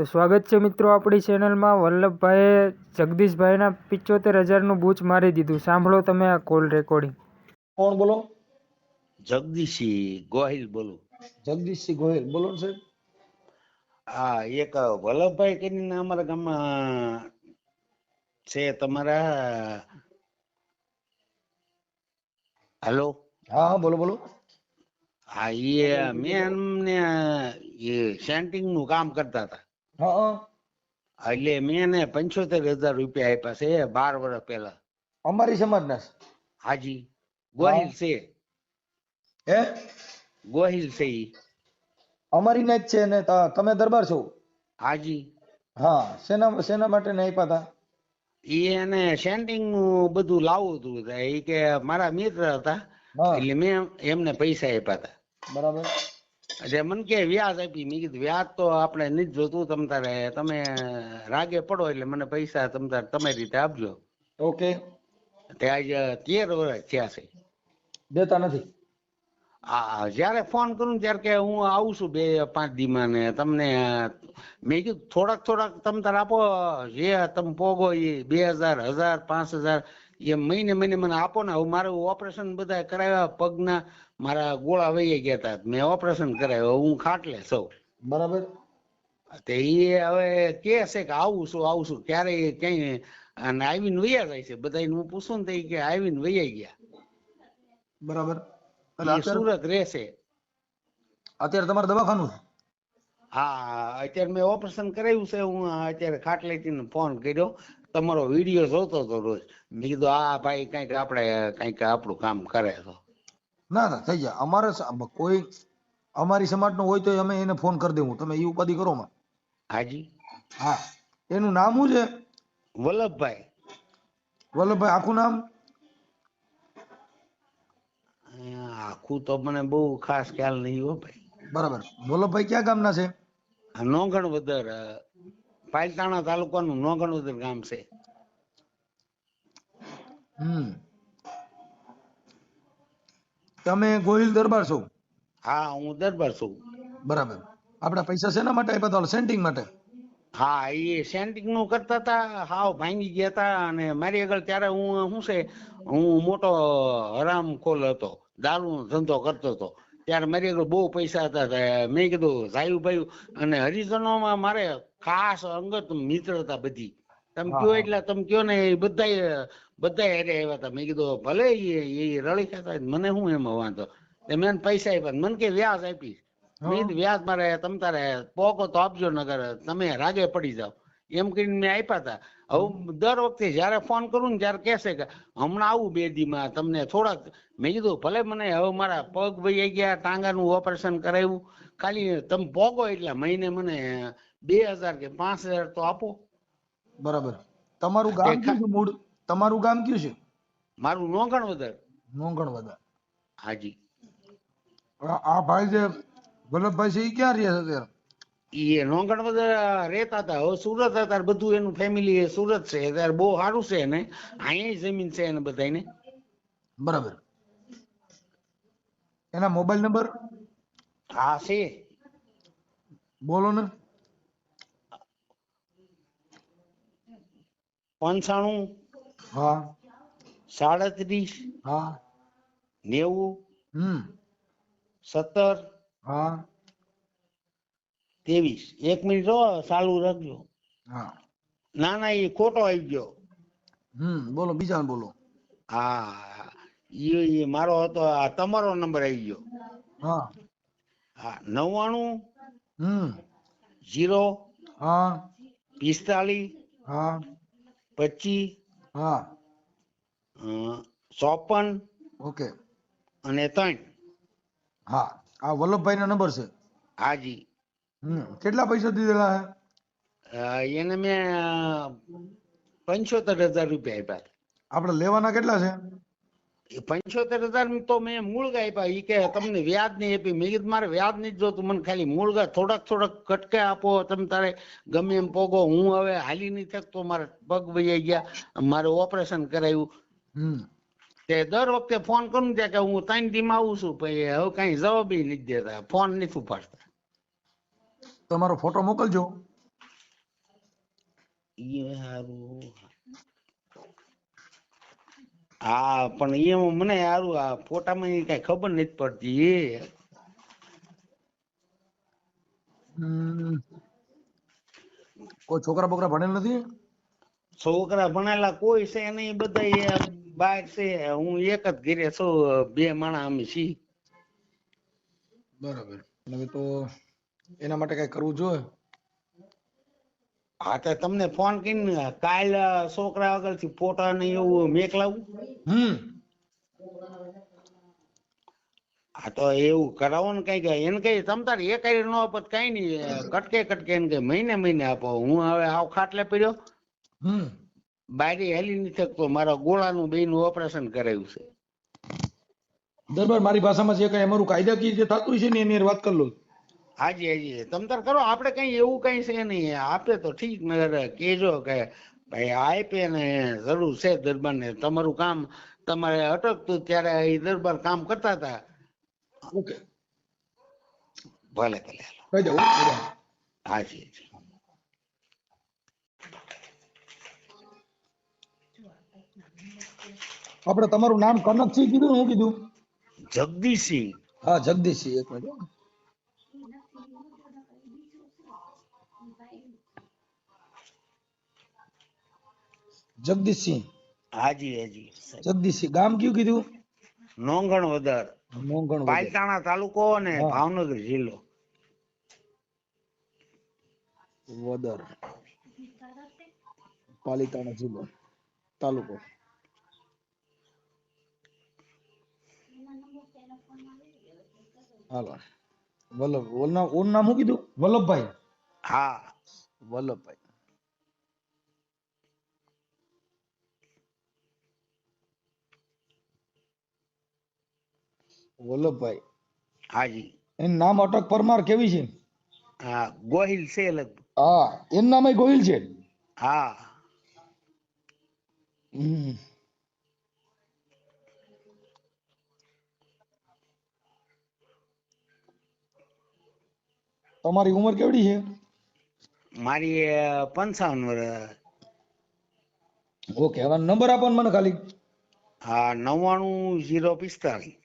તો સ્વાગત છે મિત્રો આપણી ચેનલમાં. વલ્લભભાઈએ જગદીશભાઈના 75,000નું બૂચ મારી દીધું. સાંભળો તમે આ કોલ રેકોર્ડિંગ. કોણ બોલો? જગદીશસિંહ ગોહિલ બોલું. જગદીશસિંહ ગોહિલ બોલો ને સાહેબ. હા, એક વલ્લભભાઈ કરીને અમારા ગામમાં છે તમારા. હેલો. હા હા બોલો બોલો. હા, એ મેં એમને સેન્ટિંગ નું કામ કરતા હતા. હા હા એટલે મેં એને 75,000 રૂપિયા આપ્યા છે 12 વર્ષ પહેલા. અમારી સમાજના છે. હાજી ગોહિલ છે. હે ગોહિલ છે ઈ. અમારી ના જ છે ને તમે દરબાર છો? હાજી. હા શેના શેના માટે ને આપ્યા હતા? એને સેન્ટિંગ નું બધું લાવવું હતું. એ કે મારા મિત્ર હતા હા એટલે મેં એમને પૈસા આપ્યા હતા. બરાબર. એટલે મને કે વ્યાજ આપી. મેં કીધું વ્યાજ તો આપણે નથી જોતું, તમે રાગે પડો એટલે મને પૈસા તમારી રીતે આપજો. ઓકે. તે આજે 13 વર્ષ થયા છે. દેતા નથી? હા, જયારે ફોન કરું ત્યારે કે હું આવું છું 2-5 દીમાં ને તમને. મેં કીધું થોડાક તમે આપો, જે તમે પોગો એ 2,000, 1,000, 5,000 એ મહિને મને આપો ને. હવે મારું ઓપરેશન બધા કરાવ્યા પગના, મારા ગોળા વહી ગયા હતા, મેં ઓપરેશન કરાવ્યો, હું ખાટલે સૌ. બરાબર. તે એ હવે કે છે કે આવું છું ક્યારે ક્યાંય અને આવીને વૈયા જાય છે. બધા હું પૂછું ને તો કે આવીને વૈયા ગયા. બરાબર. એ સુરત રહેશે. અત્યારે તમારે દવાખાનું છે? હા, અત્યારે મેં ઓપરેશન કરાવ્યું છે. હું અત્યારે ખાટલેથી ફોન કર્યો, તમારો વિડીયો જોતો હતો રોજ. મેં કીધું આ ભાઈ કઈક આપણું કામ કરે તો. ના ના થઈ જાય. અમારે કોઈ અમારી સમાજનો હોય તો અમે એને ફોન કરી દેવું. તમે એ ઉપાધિ કરો માં. હાજી. હા એનું નામ શું છે? વલ્લભભાઈ. વલ્લભભાઈ આખું નામ? આખું તો મને બહુ ખાસ ખ્યાલ નહીં હો ભાઈ. બરાબર. વલ્લભભાઈ ક્યાં ગામના છે? નોંગણવદર, પાલતાણા તાલુકાનું નોંગણવદર ગામ છે. તમે ગોહિલ દરબાર છો? હા, હું દરબાર છું. બરાબર. આપડા પૈસા શેના માટે આપ્યા હતા? સેન્ટિંગ માટે? હા, એ સેન્ટિંગ નું કરતા હતા. હાવ ભાંગી ગયા હતા. અને મારી આગળ ત્યારે હું મોટો હરામખોર હતો, દારૂ નો ધંધો કરતો હતો. ત્યારે મારી આગળ બહુ પૈસા હતા. મેં કીધું સાયુભાઈ અને હરિજનોમાં મારે ખાસ અંગત મિત્રતા બધી. તમે કયો એટલે તમે કયો ને એ બધા હારે આવ્યા હતા. મેં કીધું ભલે એ રળી ખાતા, મને શું એમાં વાંધો. મેં પૈસા આપ્યા. મને કે વ્યાજ આપીશ. મેં કીધું વ્યાજ મારે તારે પોકો તો આપજો, નગર તમે રાગે પડી જાઓ. એમ કરીને મેં આપ્યા હતા. હવે દર વખતે જયારે ફોન કરું ને ત્યારે કહેશે કે હમણાં આવું 2 દીમાં તમને થોડાક. મેં કીધું ભલે મને હવે મારા પગ વહી ગયા, ટાંગાનું ઓપરેશન કરાવ્યું, ખાલી તમે પોગો એટલે મહિને મને 2,000 કે 5,000 તો આપો. બરાબર. તમારું ગામ કયું છે? મૂળ તમારું ગામ કયું છે? મારું નોંગણવદર. નોંગણવદર. હાજી. આ ભાઈ જે વલ્લભભાઈ છે એ ક્યાં રહે છે અત્યારે? એ નોંગણવદર રહેતા હતા. હવે સુરત હતા, બધું એનું ફેમિલી સુરત છે. અત્યારે બહુ સારું છે એને. અહીંયા જમીન છે એને બધાને. બરાબર. એના મોબાઈલ નંબર? હા છે. બોલો ને. 95 હા 37 હા 90 17 હા 23. 1 મિનિટ ચાલુ રાખજો. હા. ના એ ખોટો આવી ગયો. બોલો બીજા બોલો. હા, એ મારો હતો. આ તમારો નંબર આવી ગયો. હા. હા, 99 0 હા 45 હા 25 હા 54 ઓકે. અને 3. હા આ વલ્લભભાઈ નો નંબર છે? હાજી. કેટલા પૈસા દીધેલા હે? એને મેં 75,000 રૂપિયા આપ્યા. આપડે લેવાના કેટલા છે? 75,000 તો મેં મૂળગા આપ્યા. એ કે તમને વ્યાજ નહીં આપી. મેં કીધું મારે વ્યાજ નહીં જોતું, મને ખાલી મૂળગા થોડાક કટકે આપો. તમે તારે ગમે એમ પોગો. હું હવે હાલી નહીં થકતો, મારે પગ વહી ગયા, મારે ઓપરેશન કરાવ્યું. તે દર વખતે ફોન કરું ત્યાં કે હું 3 દીમાં આવું છું. પછી હવે કઈ જવાબ નથી દેતા, ફોન નથી ઉપાડતા. તમારો ફોટો મોકલજો. ઈ હારું. હા પણ એમાં મને હારું આ ફોટામાં ઈ કઈ ખબર નથી પડતી એ હમ, કોઈ છોકરા બોકરા ભણેલ નથી? છોકરા ભણેલા કોઈ છે નહીં, બધા બહાર છે. હું એક જ ઘરે છું, બે માણસ અમે છીએ. બરાબર. હવે તો એના માટે કઈ કરવું જોઈએ. હા તો તમને ફોન કરીને કાલ છોકરા આગળ થી ફોટા ને એવું મેકલાવું. હમ, હા તો એવું કરાવો ને કઈ એને કઈ તમ તારે એ કઈ ન આપત કઈ નઈ, કટકે કટકે એને કઈ મહિને મહિને આપો. હું હવે આવ ખાટલે પડ્યો, હમ. બારી હેલી નથી શકતો, મારા ગોળાનું બેયનું ઓપરેશન કરાવ્યું છે. દરબાર મારી ભાષામાં જે કઈ અમારું કાયદાકીય જે થતું છે ને એની હારે વાત કરી લો. હાજી હાજી તમ તાર કરો, આપડે કઈ એવું કઈ છે નહીં. આપે તો ઠીક ને કેજો કે ભાઈ આપે ને જરૂર છે દરબાર ને, તમારું કામ તમારે અટકતું ત્યારે એ દરબાર કામ કરતા હતા. ઓકે, ભલે ભલે કહી દઉં. હાજી હાજી. આપણે તમારું નામ કનકસિંહ કીધું, હું કીધું? જગદીશસિંહ. હા, જગદીશસિંહ. એક મિનિટ હો. જગદીશસિંહ. હાજી હાજી. જગદીશસિંહ. ગામ કયું કીધું? નોંગણ વદર, મોંગણ વદર. પાલિતાણા તાલુકો અને હા. ભાવનગર જિલ્લો. વદર, પાલિતાણા જિલ્લો, તાલુકો. હાલો. ઓનું નામ શું કીધું? વલ્લભભાઈ. હા. વલ્લભભાઈ. વલ્લભભાઈ. હાજી. એનું નામ અટક પરમાર કેવી છે? હા ગોહિલ છે લગભગ. હા, એનું નામ ગોહિલ છે. હા. હમ. તમારી ઉંમર કેવડી છે? મારી 55 વર્ષ. ઓકે, હવે નંબર આપો ને મને ખાલી. હા 99 045.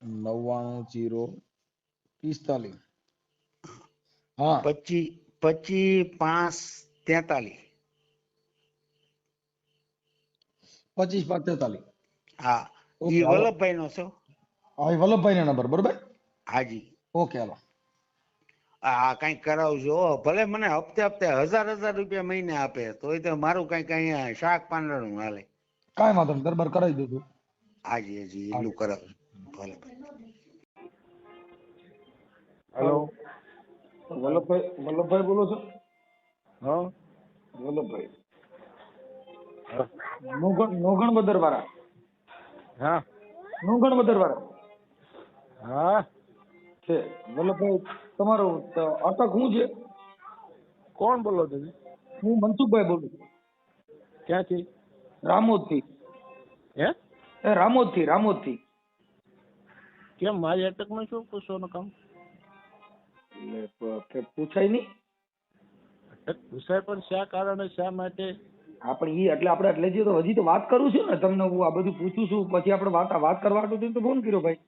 99 045. હા. 25 5 43. 25 5 43. હા ઓકે, ઈ હાલો. વલ્લભભાઈ નો છો. હા, એ વલ્લભભાઈ ના નંબર બરોબર. હાજી. ઓકે, હાલો. હા કઈક કરાવજો હો. ભલે મને હપ્તે હપ્તે 1000 રૂપિયા મહિને આપે તોય તો મારું કઈક અહીંયા શાક પાંદડું હાલે. કાંઈ વાંધો નહીં, દરબાર કરાવી દઉં છું. હાજી હાજી એટલું કરાવજો. ભલે ભલે. હેલો, વલ્લભભાઈ બોલો છો? હા વલ્લભભાઈ નોગણ બદર વાળા. હા નોગણ બદર વાળા હા છે. વલ્લભભાઈ તમારું અટક શું છે? કોણ બોલો તમે? હું મનસુખભાઈ બોલું છું, ક્યાંથી? રામોદથી. હે રામોદથી. કેમ મારી અટકમાં શું પૂછવાનું કામ? એટલે પૂછાય નહીં. અટક પૂછાય પણ શા કારણે, શા માટે? આપણે એટલે જે તો હજી તો વાત કરું છું ને તમને, હું આ બધું પૂછું છું પછી આપણે વાત કરવા હાટુ તો ફોન કર્યો ભાઈ.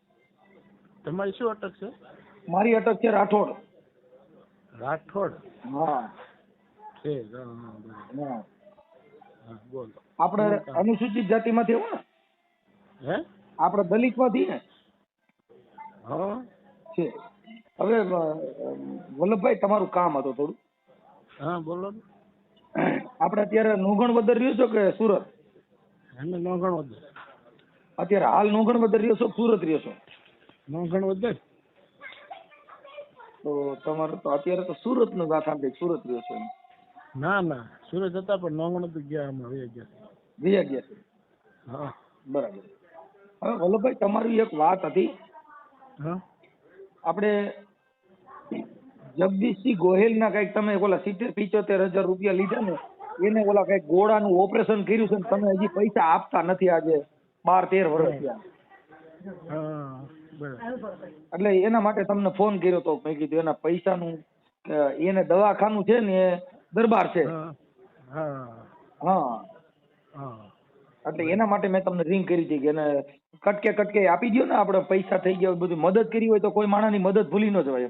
તમારી શું અટક છે? મારી અટક છે રાઠોડ. રાઠોડ હા. છે. હા, હા, બરાબર. હા. હા બોલો. આપણે શું કામ? અનુસૂચિત જાતિમાંથી હો ને, હે? આપણે દલિતમાંથી ને હા છે. હવે વલ્લભભાઈ તમારું કામ હતું થોડું. હા બોલો ને. આપણે અત્યારે નોગણ બદર રહ્યો છો કે સુરત? અમે નો ગણો દે. અત્યારે હાલ નોગણ બદર રહ્યો છો, સુરત રહ્યો છો? નો ગણો દે. તો તમારે તો અત્યારે તો સુરત નું વાત સાંભળી, સુરત રહ્યો છો. ના ના સુરત હતા પણ નો ગણો તો ગયા અમે વહી ગયા. ગયા છે. હા બરાબર. હવે વલ્લભભાઈ તમારી એક વાત હતી. હા આપણે જગદીશસિંહ ગોહિલ ના કઈક તમે ઓલા 70-75 હજાર રૂપિયા લીધા ને, એને ઓલા કઈક ગોળાનું ઓપરેશન કર્યું છે ને તમે હજી પૈસા આપતા નથી, આજે 12-13 વર્ષ થયા. હા બરાબર. એટલે એના માટે તમને ફોન કર્યો તો મેં કીધું એના પૈસાનું કે એને દવાખાનું છે ને એ દરબાર છે. હા હા હા હા એટલે એના માટે મેં તમને રિંગ કરી હતી કે એને કટકે કટકે આપી દો ને, આપણે પૈસા થઈ ગયા હોય, બધું મદદ કરી હોય તો કોઈ માણસની મદદ ભૂલી ન જવાય.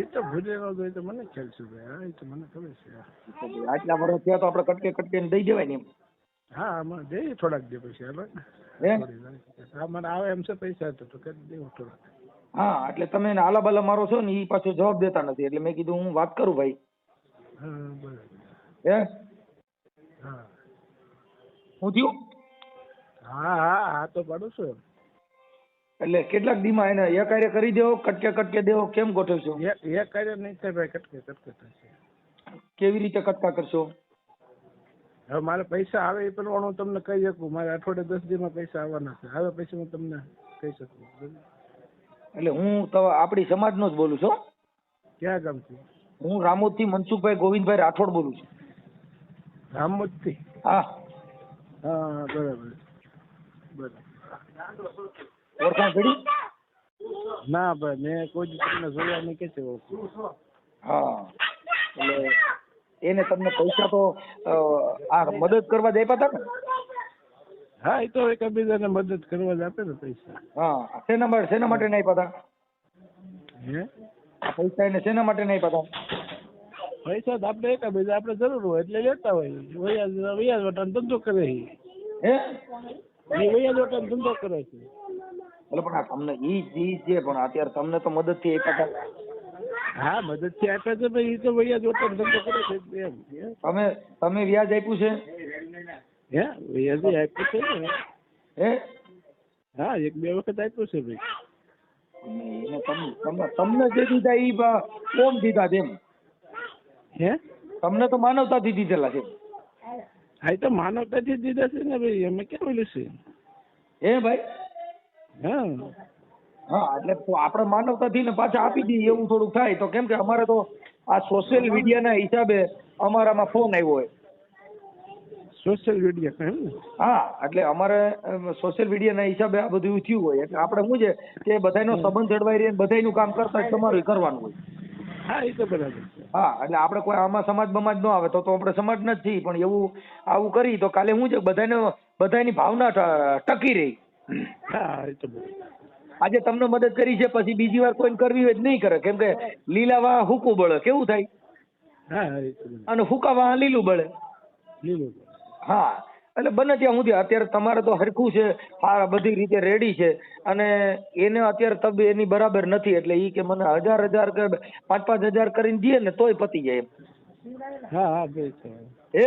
એ તો ભૂલેલો હોય તો મને ખ્યાલ છે ભાઈ. હા એ તો મને ખબર છે. આટલા વર્ષ થયા તો આપણે કટકે કટકે દઈ દેવાય ને એમ. હા આમાં દે થોડાક દે પૈસા હાલો ને. હે હા મને આવે એમ છે પૈસા તો કરી દેવું થોડાક. હા એટલે તમે એને આલા બાલા મારો છો ને એ પાછો જવાબ દેતા નથી, એટલે મેં કીધું હું વાત કરું ભાઈ. હા બરાબર. હે હા શું થયું? હા હા હા તો પાડું છું. એટલે કેટલાક દીમાં એને એક હારે કરી દેવો, કટકે કટકે દેવો, કેમ ગોઠવશો? એક કાર્ય નહીં થાય ભાઈ, કટકે કટકે થશે. કેવી રીતે કટકા કરશો? હવે મારે પૈસા આવે એ પણ હું તમને કહી શકું. મારે અઠવાડિયે 10 દીમાં પૈસા આવવાના છે. હવે પછી હું તમને કહી શકું. એટલે હું તો આપણી સમાજનો જ બોલું છું. ક્યાં ગામથી? હું રામોદથી મનસુખભાઈ ગોવિંદભાઈ રાઠોડ બોલું છું. રામોદથી? હા હા બરાબર બરાબર. ઓળખાણ પડી? ના ભાઈ મેં કોઈ દી તમને જોયા નહીં કે છે ઓળખું. હા એટલે એને તમને પૈસા તો આ મદદ કરવા જ આપ્યા હતા ને? હા એ તો એકબીજાને મદદ કરવા જ આપે ને પૈસા. હા શેના માટે નહીં આપ્યા હતા? હે આ પૈસા એને શેના માટે નહીં આપ્યા હતા? પૈસા તો આપણે એકબીજા આપણે જરૂર હોય એટલે લેતા હોય. વ્યાજ વટાણ ધંધો કરે છે. હે એ વ્યાજ વટાણ ધંધો કરે છે. એટલે પણ આ તમને ઈ છે પણ અત્યારે તમને તો મદદ થી આપ્યા હતા. હા મદદ થી આપ્યા છે ભાઈ. એ તો વ્યાજ વટાણ ધંધો કરે છે એમ. તમે વ્યાજ આપ્યું છે? હે વ્યાજ આપ્યું છે ને. હે હા 1-2 વખત આપ્યું છે ભાઈ. એને તમને જે દીધા ઈ કોમ દીધા તેમ? હે તમને તો માનવતાથી દીધેલા છે. હા એ તો માનવતાથી દીધા છે ને ભાઈ. અમે કેમ બોલ્યું છે? હે ભાઈ? હા હા એટલે તો આપણે માનવતાથી ને પાછા આપી દઈએ એવું થોડુંક થાય તો, કેમ કે અમારે તો આ સોશિયલ મીડિયાના હિસાબે અમારામાં ફોન આવ્યો હોય. સોશિયલ મીડિયા એમ ને? હા એટલે અમારે સોશિયલ મીડિયાના હિસાબે આ બધું થયું હોય એટલે આપણે શું છે કે બધાનો સંબંધ જળવાઈ રહે, બધાનું કામ કરતા જ તમારું કરવાનું હોય. હા એ તો બરાબર છે. હા એટલે આપણે કોઈ આમાં સમાજ બમાજ ન આવે તો આપણે સમાજના જ છીએ, પણ એવું આવું કરી તો કાલે શું છે બધાની ભાવના ટકી રહી. હા એ તો બરાબર. આજે તમને મદદ કરી છે પછી બીજી વાર કોઈને કરવી હોય નહીં કરે, કેમ કે લીલા વાહ હુકું બળે કેવું થાય, હા એ તો બરાબર. અને હુકા વાહ લીલું બળે. લીલું. હા એટલે બને ત્યાં સુધી અત્યારે તમારે તો હરખું છે, આ બધી રીતે રેડી છે, અને એને અત્યારે તબ એની બરાબર નથી એટલે ઈ કે મને 1000 કે 5-5 હજાર કરીને દે ને તોય પતી જાય એમ. હા હા ભાઈ છે. હે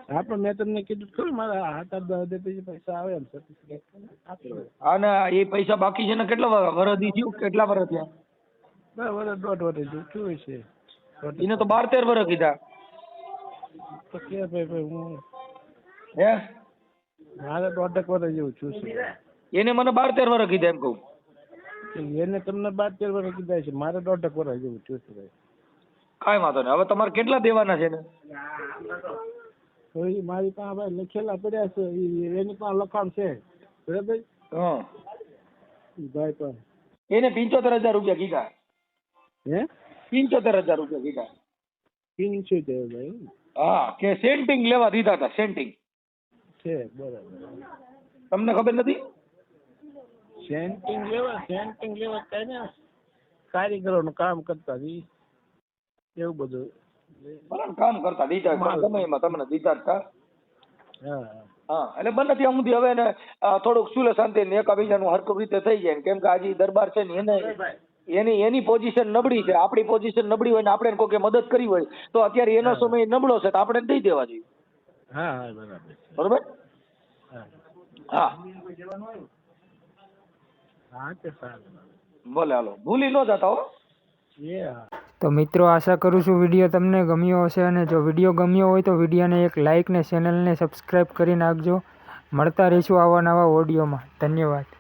હા પણ મેં તમને કીધું ખરું મારા 7-8 પછી પૈસા આવે એમ સર્ટિફિકેટ આપી. અને એ પૈસા બાકી છે ને કેટલા વરસ થયું? કેટલા વરસ થયા? 1.5 વર્ષ જેવું થયું છે. એને તો 12-13 વરસ કીધા. તો કે ભાઈ હું હે મારે 1.5 વર્ષ જેવું થયું છે. એને મને 12-13 વરસ કીધા એમ કહું. એને તમને 12-13 વર્ષ કીધા છે. મારે 1.5 વર્ષ જેવું થયું છે ભાઈ. કાંઈ વાંધો નહીં. હવે તમારે કેટલા દેવાના છે ને? તો એ મારી પાસે ભાઈ લખેલા પડ્યા છે. એની પાસે લખાણ છે બરાબર. હા ભાઈ પણ એને 75,000 રૂપિયા કીધા. હે 75,000 રૂપિયા કીધા. 75 ભાઈ હા કે સેન્ટિંગ લેવા દીધા હતા. સેન્ટિંગ છે બરાબર. તમને ખબર નથી? સેન્ટિંગ લેવા કઈ ને કારીગરોનું કામ કરતા એવું બધું કામ કરતા દીધા સમયમાં તમને દીધા હતા. હા હા એટલે બને ત્યાં સુધી હવે એને થોડુંક સુલે શાંતિ ને એકાબીજાનું હરકત રીતે થઈ જાય, કેમ કે આજે દરબાર છે ને એની પોઝિશન નબળી છે, આપણી પોઝિશન નબળી હોય ને આપણે કોઈ મદદ કરી હોય તો અત્યારે એનો સમય નબળો છે તો આપણે દઈ દેવા જોઈએ. હા હા બરાબર બરોબર. હા હા તે સારું. ભલે હાલો, ભૂલી ન જતા હો. તો મિત્રો આશા કરું છું વિડીયો તમને ગમ્યો હશે, અને જો વિડીયો ગમ્યો હોય તો વિડીયોને એક લાઇક ને ચેનલને સબસ્ક્રાઈબ કરી નાખજો. મળતા રહીશું આવા નવા ઓડિયોમાં. ધન્યવાદ.